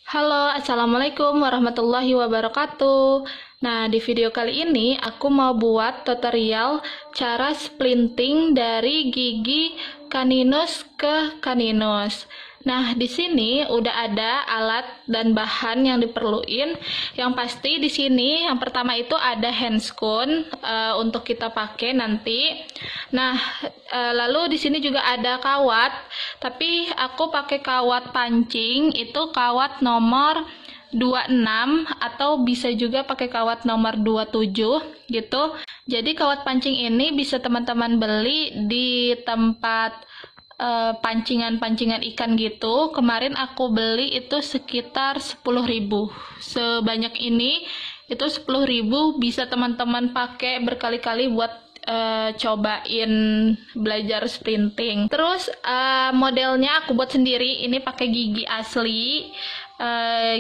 Halo, Assalamualaikum warahmatullahi wabarakatuh. Nah, di video kali ini aku mau buat tutorial cara splinting dari gigi kaninus ke kaninus. Nah, di sini udah ada alat dan bahan yang diperluin. Yang pasti di sini yang pertama itu ada handscoon untuk kita pakai nanti. Nah, lalu di sini juga ada kawat, tapi aku pakai kawat pancing, itu kawat nomor 26 atau bisa juga pakai kawat nomor 27 gitu. Jadi kawat pancing ini bisa teman-teman beli di tempat pancingan-pancingan ikan gitu. Kemarin aku beli itu sekitar 10.000. Sebanyak ini itu 10.000 bisa teman-teman pakai berkali-kali buat cobain belajar sprinting. Terus modelnya aku buat sendiri, ini pakai gigi asli.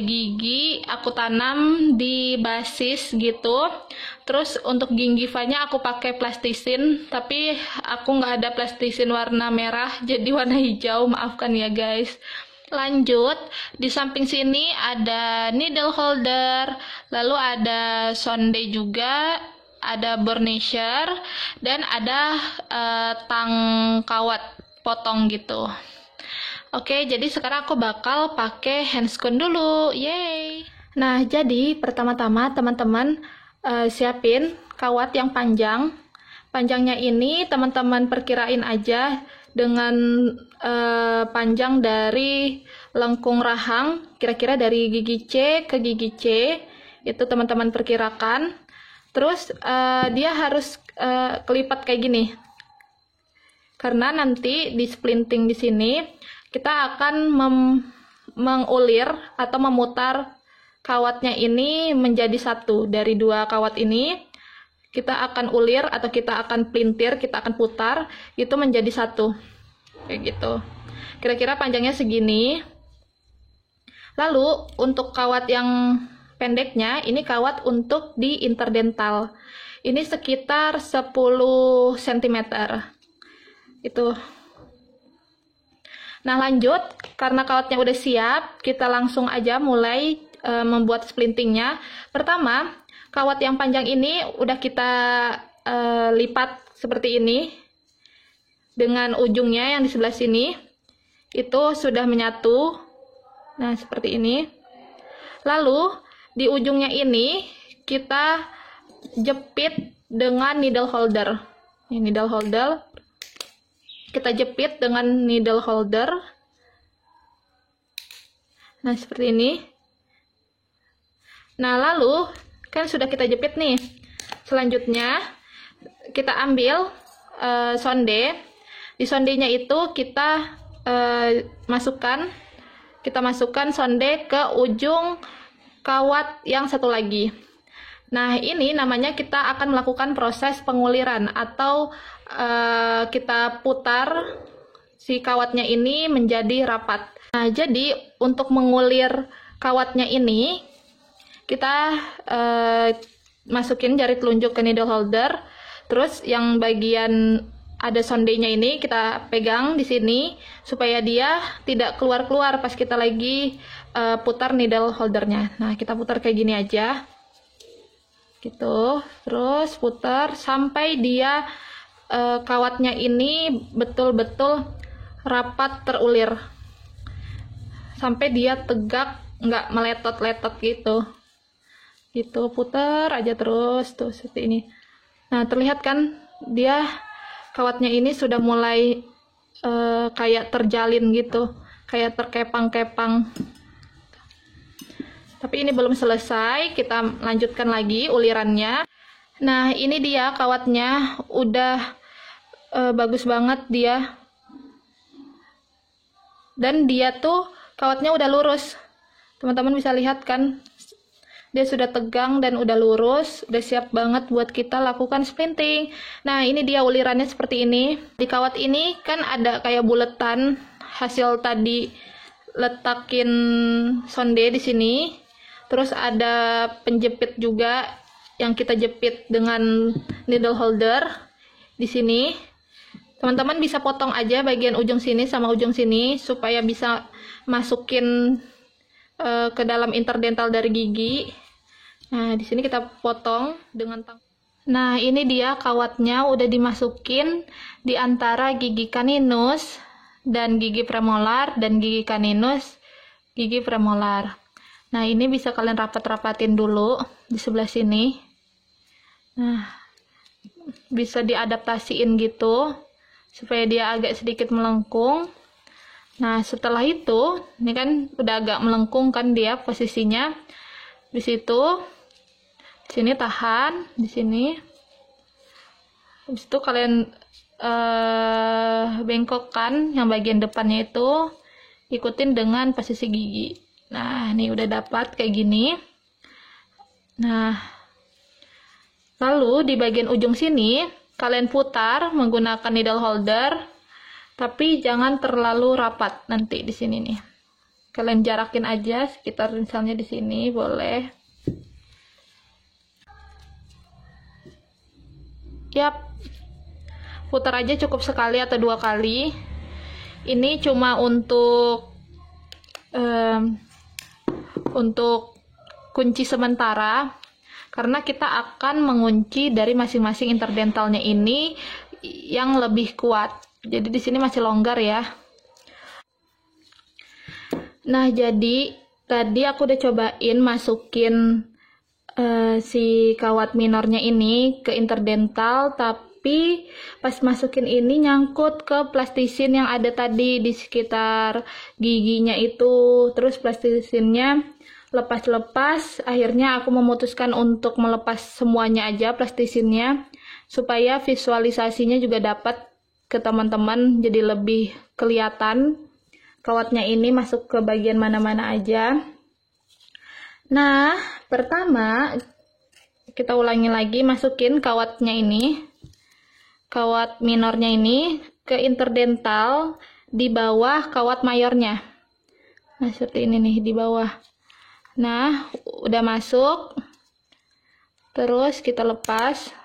Gigi aku tanam di basis gitu. Terus untuk ginggivannya aku pakai plastisin, tapi aku nggak ada plastisin warna merah, jadi warna hijau, maafkan ya guys. Lanjut, di samping sini ada needle holder, lalu ada sonde juga, ada burnisher, dan ada tang kawat potong gitu. Oke, jadi sekarang aku bakal pakai handscoon dulu. Yeay! Nah, jadi pertama-tama teman-teman siapin kawat yang panjang. Panjangnya ini teman-teman perkirain aja dengan panjang dari lengkung rahang, kira-kira dari gigi C ke gigi C. Itu teman-teman perkirakan. Terus dia harus kelipat kayak gini. Karena nanti di splinting di sini kita akan mengulir atau memutar kawatnya ini menjadi satu. Dari dua kawat ini kita akan ulir atau kita akan pelintir, kita akan putar itu menjadi satu kayak gitu. Kira-kira panjangnya segini. Lalu untuk kawat yang pendeknya, ini kawat untuk di interdental, ini sekitar 10 cm itu. Nah, lanjut, karena kawatnya udah siap, kita langsung aja mulai membuat splintingnya. Pertama, kawat yang panjang ini udah kita lipat seperti ini dengan ujungnya yang di sebelah sini itu sudah menyatu. Nah, seperti ini. Lalu di ujungnya ini kita jepit dengan needle holder. Ini needle holder. Kita jepit dengan needle holder. Nah, seperti ini. Nah, lalu kan sudah kita jepit nih. Selanjutnya kita ambil sonde. Di sondenya itu kita masukkan sonde ke ujung kawat yang satu lagi. Nah, ini namanya kita akan melakukan proses penguliran atau kita putar si kawatnya ini menjadi rapat. Nah, jadi untuk mengulir kawatnya ini kita masukin jari telunjuk ke needle holder. Terus yang bagian ada sondenya ini kita pegang di sini supaya dia tidak keluar-keluar pas kita lagi putar needle holdernya. Nah, kita putar kayak gini aja. Gitu. Terus putar sampai dia kawatnya ini betul-betul rapat terulir. Sampai dia tegak, nggak meletot-letot gitu. Gitu, putar aja terus tuh seperti ini. Nah, terlihat kan dia kawatnya ini sudah mulai kayak terjalin gitu, kayak terkepang-kepang. Tapi ini belum selesai, kita lanjutkan lagi ulirannya. Nah, ini dia kawatnya udah bagus banget dia. Dan dia tuh kawatnya udah lurus. Teman-teman bisa lihat kan? Dia sudah tegang dan udah lurus, udah siap banget buat kita lakukan splinting. Nah, ini dia ulirannya seperti ini. Di kawat ini kan ada kayak buletan hasil tadi letakin sonde di sini. Terus ada penjepit juga yang kita jepit dengan needle holder di sini. Teman-teman bisa potong aja bagian ujung sini sama ujung sini supaya bisa masukin ke dalam interdental dari gigi. Nah, di sini kita potong dengan Nah, ini dia kawatnya udah dimasukin di antara gigi caninus dan gigi premolar dan gigi caninus, gigi premolar. Nah, ini bisa kalian rapat-rapatin dulu di sebelah sini. Nah, bisa diadaptasiin gitu supaya dia agak sedikit melengkung. Nah, setelah itu, ini kan udah agak melengkung kan dia posisinya. Di situ, di sini tahan, di sini. Habis itu kalian bengkokkan yang bagian depannya itu, ikutin dengan posisi gigi. Nah, ini udah dapat kayak gini. Nah, lalu di bagian ujung sini, kalian putar menggunakan needle holder. Tapi jangan terlalu rapat nanti di sini nih. Kalian jarakin aja sekitar misalnya di sini boleh. Yap. Putar aja cukup sekali atau 2 kali. Ini cuma untuk kunci sementara. Karena kita akan mengunci dari masing-masing interdentalnya ini yang lebih kuat. Jadi di sini masih longgar ya. Nah, jadi tadi aku udah cobain masukin si kawat minornya ini ke interdental, tapi pas masukin ini nyangkut ke plastisin yang ada tadi di sekitar giginya itu. Terus plastisinnya lepas-lepas, akhirnya aku memutuskan untuk melepas semuanya aja plastisinnya supaya visualisasinya juga dapat ke teman-teman, jadi lebih kelihatan kawatnya ini masuk ke bagian mana-mana aja. Nah, pertama kita ulangi lagi, masukin kawatnya ini, kawat minornya ini ke interdental di bawah kawat mayornya. Nah, seperti ini nih di bawah. Nah, udah masuk. Terus kita lepas.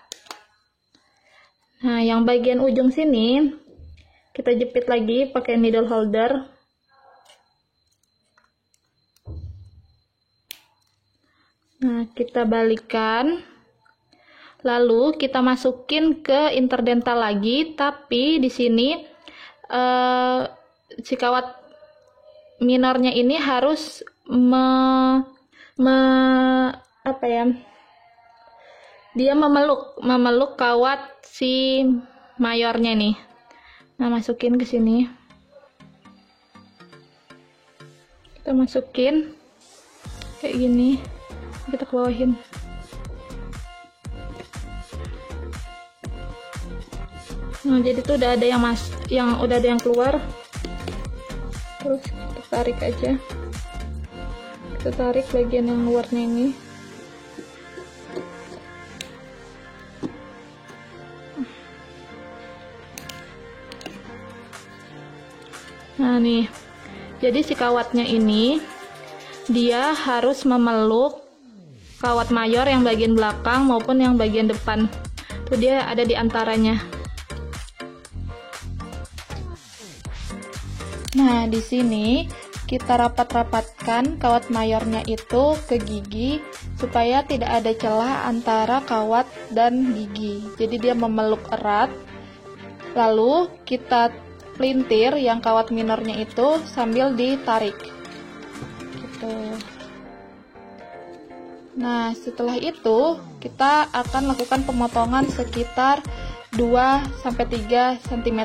Nah, yang bagian ujung sini kita jepit lagi pakai needle holder. Nah, kita balikan. Lalu kita masukin ke interdental lagi, tapi di sini si kawat minornya ini harus dia memeluk kawat si mayornya nih. Nah, masukin ke sini. Kita masukin kayak gini. Kita ke bawahin. Nah, jadi tuh udah ada yang keluar. Terus kita tarik aja. Kita tarik bagian yang luarnya ini. Nah, nih. Jadi si kawatnya ini dia harus memeluk kawat mayor yang bagian belakang maupun yang bagian depan. Tuh dia ada di antaranya. Nah, di sini kita rapat-rapatkan kawat mayornya itu ke gigi supaya tidak ada celah antara kawat dan gigi. Jadi dia memeluk erat. Lalu kita pelintir yang kawat minornya itu sambil ditarik. Gitu. Nah, setelah itu kita akan lakukan pemotongan sekitar 2-3 cm.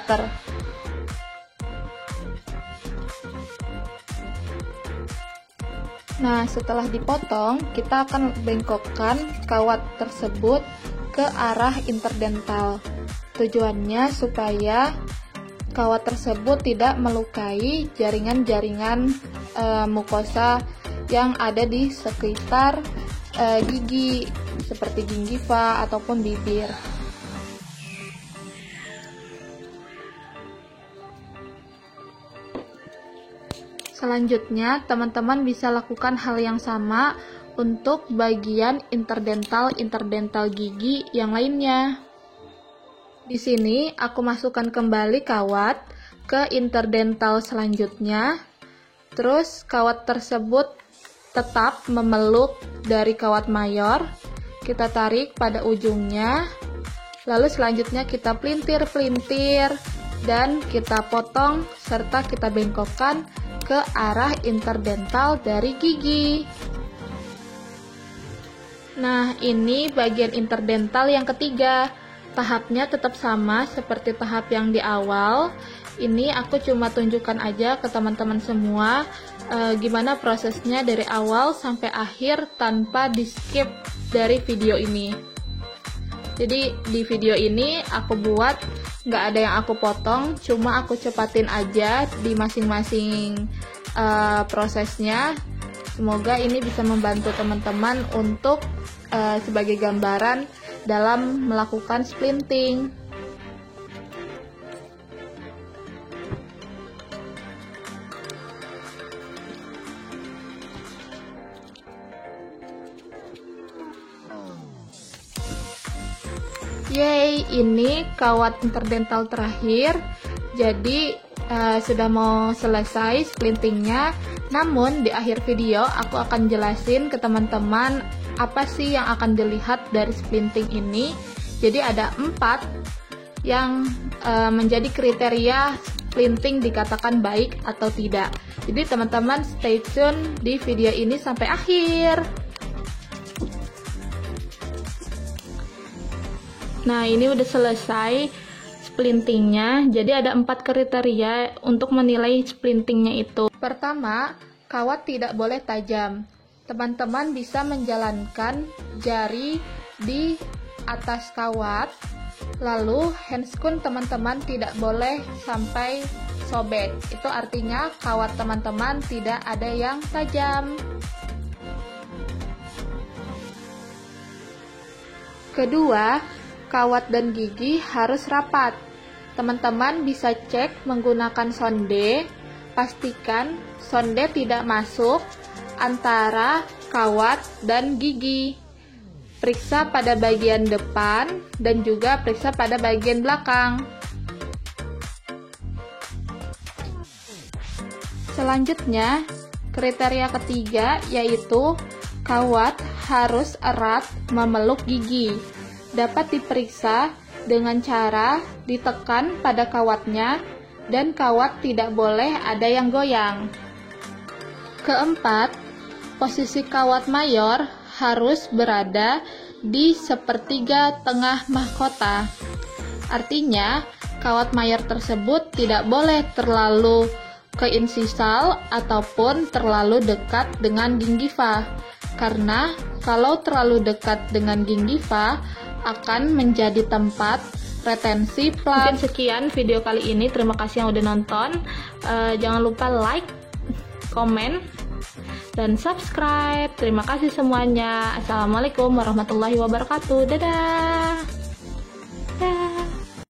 Nah, setelah dipotong, kita akan bengkokkan kawat tersebut ke arah interdental. Tujuannya supaya kawat tersebut tidak melukai jaringan-jaringan mukosa yang ada di sekitar gigi seperti gingiva ataupun bibir. Selanjutnya, teman-teman bisa lakukan hal yang sama untuk bagian interdental gigi yang lainnya. Di sini aku masukkan kembali kawat ke interdental selanjutnya. Terus kawat tersebut tetap memeluk dari kawat mayor. Kita tarik pada ujungnya, lalu selanjutnya kita pelintir-pelintir dan kita potong serta kita bengkokkan ke arah interdental dari gigi. Nah, ini bagian interdental yang ketiga. Tahapnya tetap sama seperti tahap yang di awal. Ini aku cuma tunjukkan aja ke teman-teman semua gimana prosesnya dari awal sampai akhir tanpa di skip dari video ini. Jadi di video ini aku buat nggak ada yang aku potong, cuma aku cepatin aja di masing-masing prosesnya. Semoga ini bisa membantu teman-teman untuk sebagai gambaran dalam melakukan splinting. Yeay, ini kawat interdental terakhir. Jadi sudah mau selesai splintingnya. Namun di akhir video aku akan jelasin ke teman-teman apa sih yang akan dilihat dari splinting ini. Jadi ada 4 yang menjadi kriteria splinting dikatakan baik atau tidak. Jadi teman-teman stay tune di video ini sampai akhir. Nah, ini udah selesai splintingnya. Jadi ada 4 kriteria untuk menilai splintingnya itu. Pertama, kawat tidak boleh tajam. Teman-teman bisa menjalankan jari di atas kawat, lalu handscoon teman-teman tidak boleh sampai sobek. Itu artinya kawat teman-teman tidak ada yang tajam. Kedua, kawat dan gigi harus rapat. Teman-teman bisa cek menggunakan sonde. Pastikan sonde tidak masuk antara kawat dan gigi. Periksa pada bagian depan dan juga periksa pada bagian belakang. Selanjutnya, kriteria ketiga yaitu kawat harus erat memeluk gigi. Dapat diperiksa dengan cara ditekan pada kawatnya dan kawat tidak boleh ada yang goyang. Keempat, posisi kawat mayor harus berada di sepertiga tengah mahkota. Artinya, kawat mayor tersebut tidak boleh terlalu keinsisal ataupun terlalu dekat dengan gingiva. Karena kalau terlalu dekat dengan gingiva akan menjadi tempat retensi plak. Mungkin sekian video kali ini. Terima kasih yang udah nonton. Jangan lupa like, komen, dan subscribe. Terima kasih semuanya. Assalamualaikum warahmatullahi wabarakatuh. Dadah. Dadah.